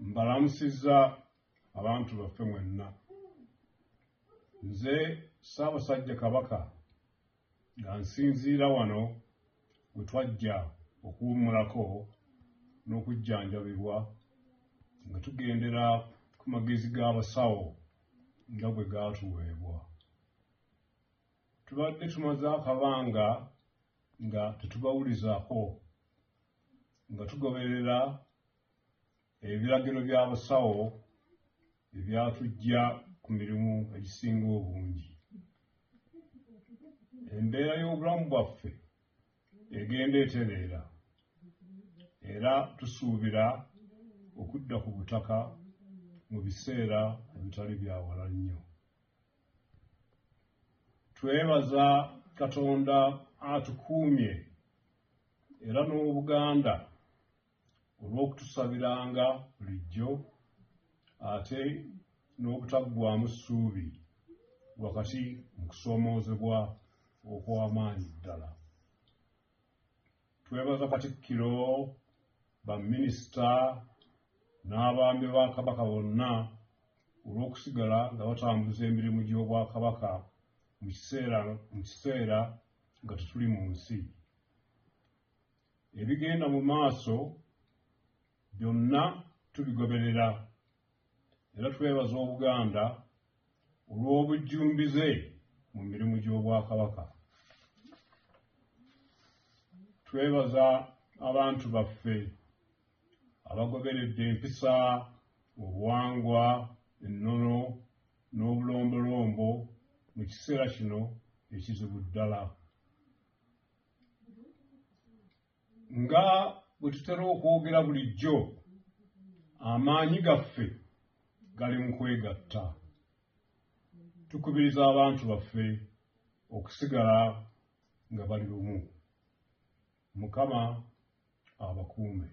Mbalamusizza abantu baffe mwenna. Nze Ssaabasajja Kabaka nga nsinziira wano we twajja okuwummulako n'okujjanjabibwa nga tugendera ku magezi g'abasawo nga bwe gaatuweebwa. Tubadde tumaze akabanga nga tetubawulizaako, nga tugoberera ebiragiro by'abasawo ebyatuggya ku mirimu egisinga obungi. Embeera y'obulamu bwaffe egenda etereera era tusuubira okudda ku butaka mu biseera ebitali bya wala nnyo. Twebaza Katonda atukuumye era n'Obuganda olw'okutusabiranga bulijjo ate n'obutaggwaamu ssuubi wakati mu kusoomoozebwa okw'amaanyi ddala. Twebaza Katikkiro, baminisita n'abaami ba Kabaka bonna olw'okusigala nga batambuza emirimu gy'Obwakabaka mu kiseera nga tetuli mu nsi. Ebigenda mu maaso byonna tubigoberera era twebaza Obuganda olw'obujjumbize mu mirimu gy'Obwakabaka. Twebaza abantu baffe abagoberedde empisa, obuwangwa, ennono n'obulombolombo mu kiseera kino ekizibu ddala. Nga bwe tutera okwogera bulijjo, amaanyi gaffe gali mu kwegatta. Tukubiriza abantu baffe okusigala nga bali lumu. Mukama abakuume.